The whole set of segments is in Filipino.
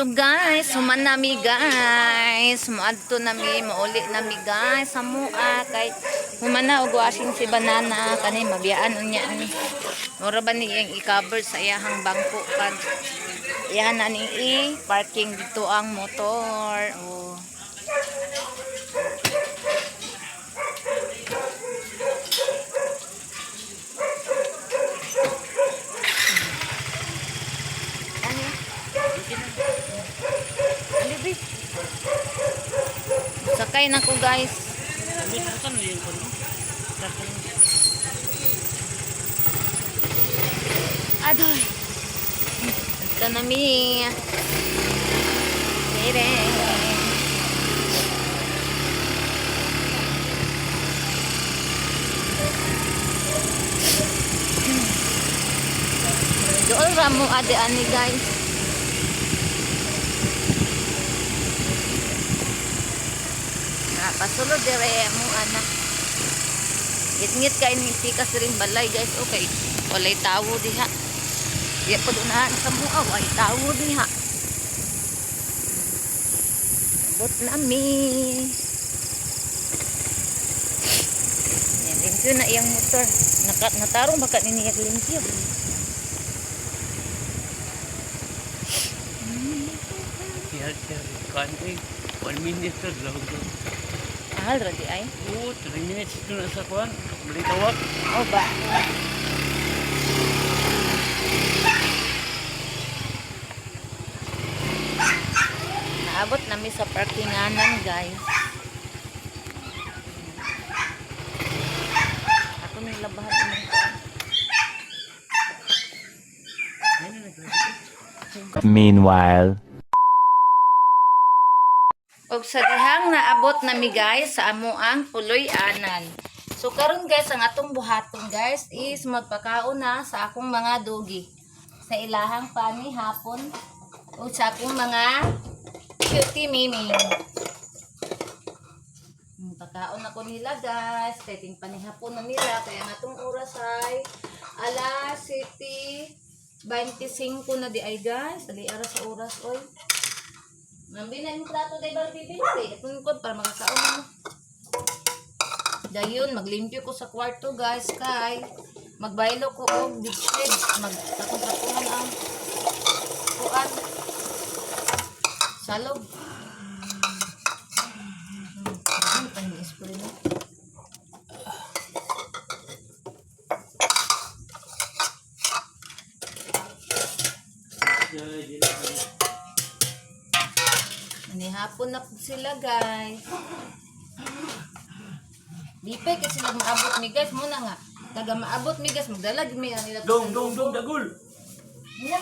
So guys, human nami guys. Muadto nami, mauli nami guys. Sa mua kay human na og washing si banana kani mabiyaan unya ni. Mura ba ni iyang i-cover sa iyahang bangko pag iyahan na ni i-parking dito ang motor. Oh. Sakay na ko guys. Adoy. Ito na mi. Tere. Doon ramo ade ani guys. Pasulod dire mo anak. Ngit-ngit kay ni tikas ring balay guys. Okay. Walay tawo diha. Di pa dunahan sa mua ay tawo diha. Bot nami. Limpyo na iyang motor. Natarong baka niniyag limpyo. Country 1 minute to logo. Ahal radi ay. 3 minutes to na sa kuan. Balik tawag. Oh ba. Naabot nami sa parkinganan guys. Ako may labahan ng Meanwhile, og sa dihang naabot nami guys sa amuang puloy-anan. So karon guys ang atong buhaton guys is magpakaon na sa akong mga dogi. Sa ilahang pani hapon o sa akong mga cutie mimi. Pagkaon ako nila guys, kay ting panihapon na nila kaya ang atong oras ay alas 7:25 na di ay guys. Dali ara sa oras oy. Nambi na yung plato day Barbie binti. Itong kod para makakaon mo. Dayon, maglimpyo ko sa kwarto guys. Kay magbaylo ko og bedsheet. Magtakong-takungan ang kuan. Salog. Ano pa yung ispray na? Hapon na po sila guys. Lipay kasi sila maabot mi guys. Muna nga. Taga maabot mi guys. Magdalag mi nila. Dong dagul. Yum.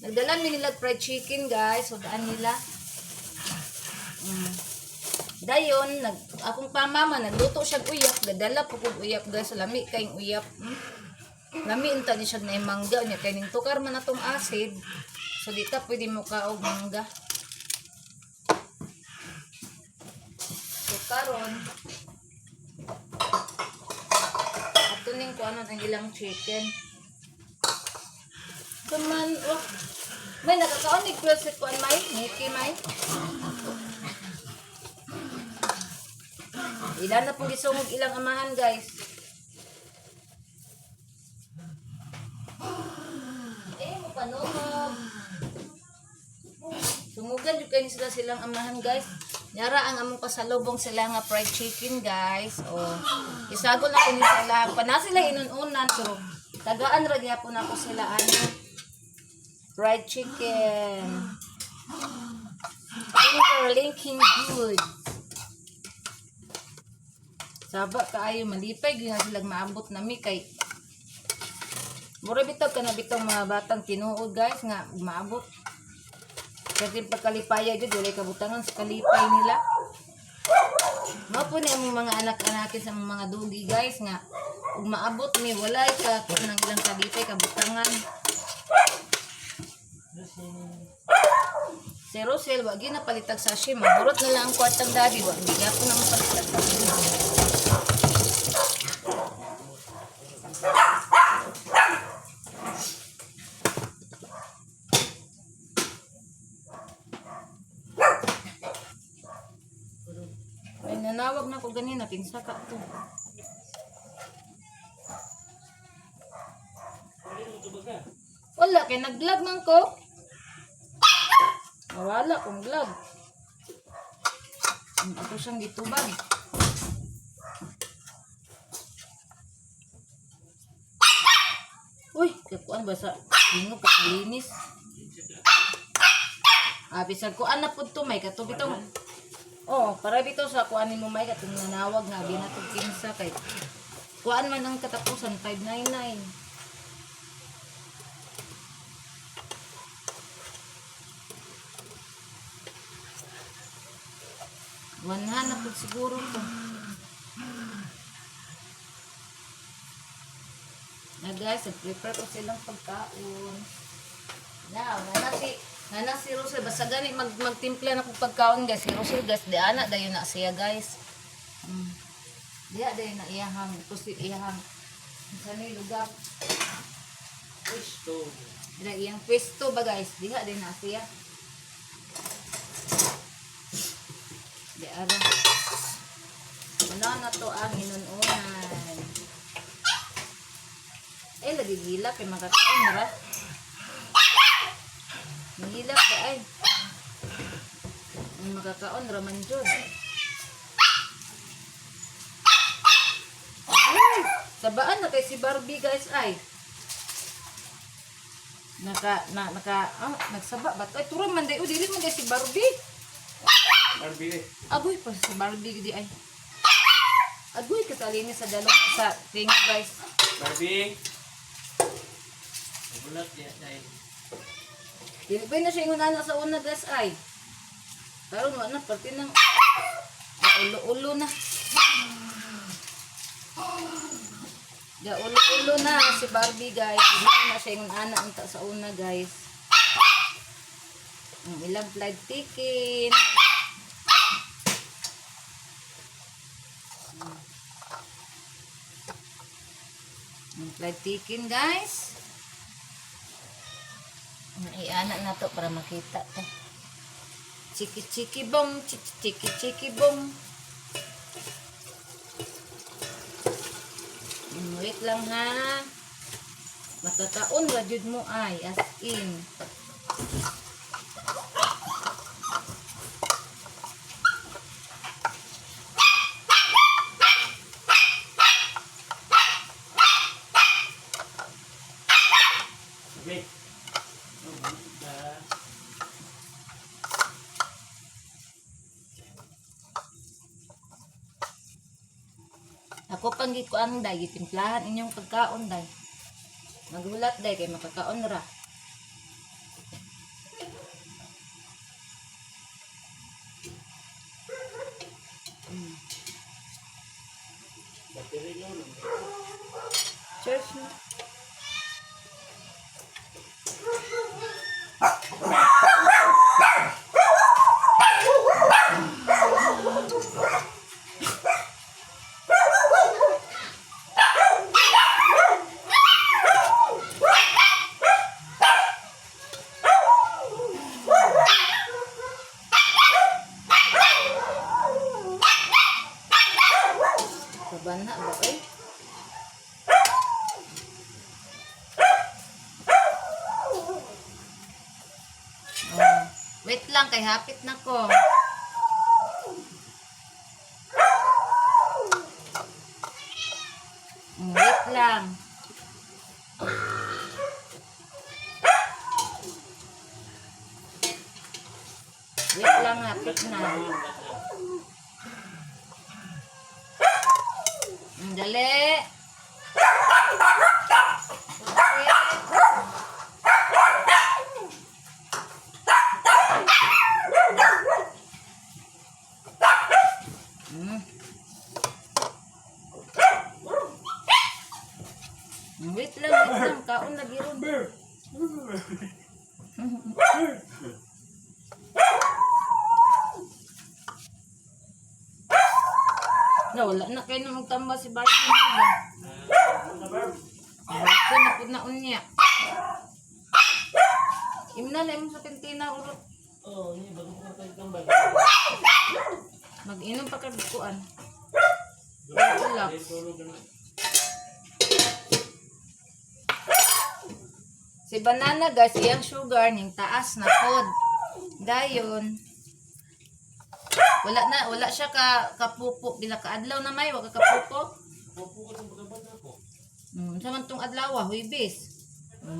Nagdalan mi nila fried chicken guys. So daan nila. Dayon, akong pamama nagluto siya uyap. Dadala po kong uyap guys. Lami kayong uyap. Lami inta ni siya na yung mangga niya. Kaya ning tukar man atong acid. So dita pwede mo kaog mangga. Karon ato ning kuan ang ilang chicken. Kuman oh. May nakakaon ni closet kuan may Mickey may. Ilan na pong gisungog ilang amahan guys. Mo panunog. Sumugan jud kay sila silang amahan guys. Nyara ang among pasalubong sila nga fried chicken guys. Oh. Isagol ako ni sila. Pana sila inununan pero tagaan ra niya po na ako sila ano. Fried chicken. Finger linking good. Saba kaayo malipay gyud sila maabot nami kay mura bitaw kana bitaw mga batang tinuod guys nga maabot. Kasi pagkalipaya dyan, wala kabutangan sa kalipay nila. Mapo na yung mga anak-anakin sa mga dugi guys nga. Kung maabot ni wala ka ng ilang kalipay, kabutangan. Si Rosel, wag yun na palitag sa siya. Magurot na lang ang kwartang daddy. Wag hindi po naman palitag sa siya. Hangin na kinsaka to. Wala kay naglag man ko. Wala kong vlog. Ako siyang gitubag. Uy, kakuan ba sa ingo paglinis? Bisag kuan na pud to may katubi to. Oh, para bitaw sa kuan nimo may katong nanawag nga binatog kinsa kay kuan man ang katapusan 599. Wanhan na pud siguro to. Na guys, prepare ko silang pagkaon. Now, nana si Rosel. Basta gani magtimpla na kong pagkaon guys. Si Rosel guys, di ana dayon na siya guys. Diya dayon na iyahang. Kusip iyahang. Sa ni lugar. Pwesto. Dira iyang pwesto ba guys. Diya dayon na siya. Di ara. Wala na to ang inununan. Lagi gilap kay makakaon ra. Gilap ba ay. Makakaon ra man jud. Sabaan na kay si Barbie guys ay. Nagsaba ba? Ay turang man day o dili man kay si Barbie. Barbie. Agoy pa si Barbie gidi ay. Agoy kasali sa dalong sa tinga guys. Barbie. Bulat ya dai. Dili pa na siya ingon ana sa una guys ay. Karon wa na parte ng ulo-ulo na. Da ulo-ulo na si Barbie guys. Dili na siya ingon ana unta sa una guys. Ang ilang flight ticket. Ang flight ticket guys. Iana na to para makita to. Chiki-chiki bong, chiki-chiki bong. Wait lang ha. Matataon ra jud mo ay as in. Okay. Ako pang gikuan day, gitimplahan inyong pagkaon day. Magulat day kay makakaon ra. Church na. Sabana ba eh? Wait lang kay hapit na ko. Wait lang. Wait lang, hapit na. Dali. Wait lang, kaon lagi ron. Na wala na kayo na magtamba si Barbie nila. Bako na po na unya. Imna na imong sa kantina urot. Oh, ini bagus na tayo tambay. Mag-inom pa ka bikuan. relax. Si banana guys, iyang sugar ning taas na pod. Dayon. Wala siya kapupo bila ka adlaw na may wa ka kapupo. Sa man tong adlaw huibis.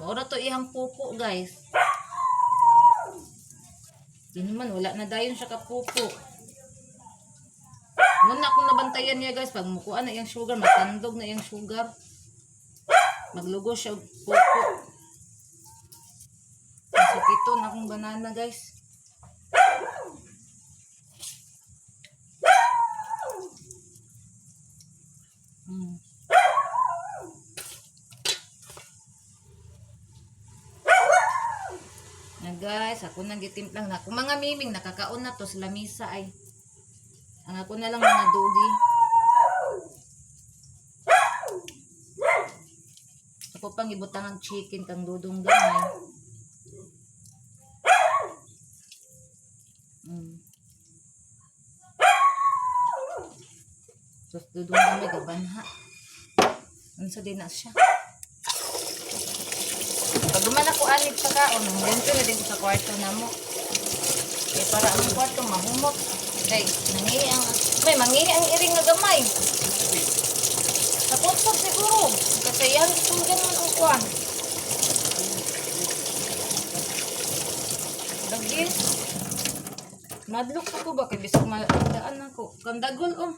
Ora to iyang pupo guys. Di naman wala na dayon siya kapupo. Muna akong nabantayan niya guys, pag mukuha na iyang sugar, matandog na iyang sugar. Maglugo siya og pupo. Masakito na akong banana guys. Na guys, ako nang gitimplang na. Kung mga miming nakakaon na to sa lamisa ay ang ako na lang mga dogi. Ako pang ibutang ang chicken kang dudong gamay. Sus dudong gamay gabanha. Unsa din na siya. Pag duman ako anit sa kaon, dentro na din ko sa kwarto na mo. Kaya para ang kwarto mahumot. Ay, mangingi ang iring na gamay. Napunsap siguro. Kasi yan, itong ganun ang kwan. Dagis. Madlok ako ba? Kaya bisag malandaan ako. Kandagol, oh.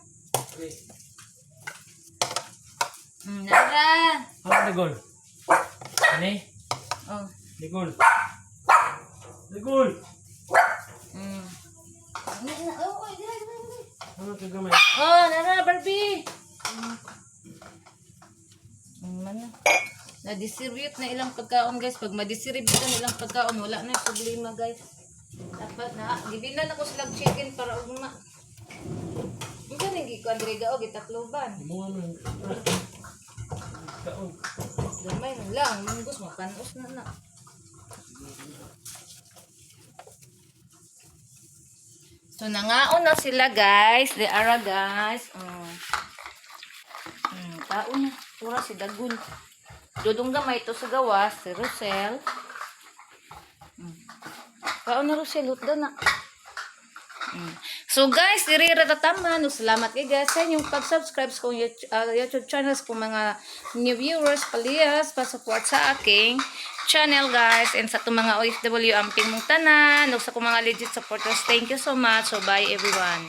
Nara. Ano Digol? Ano? Oh. Digol. Digol. Ano ka gamay? Oh, nara, Barbie. Mana? Na-distribute na ilang pagkaon guys. Pag ma-distribute na ilang pagkaon, wala na yung problema guys. Dapat na, gibilan ako silang chicken para ugma. Yung ganing gikuan diri gaog itakloban. Mo man. Kaon. Gamay man lang, munggos makanos na na. So nangaon na sila guys, di ara guys. Taon na, pura si Dagul. Dudong gamay ito sa gawas, si Rosel. Kaon na Rosel, hutda na. So guys, iriratataman. Salamat kay guys sa inyong pag-subscribe sa kong YouTube channels, kung mga new viewers, palihas, pa-support sa aking channel guys, and sa itong mga OFW amping mong tanan, o sa kong mga legit supporters, thank you so much. So bye everyone.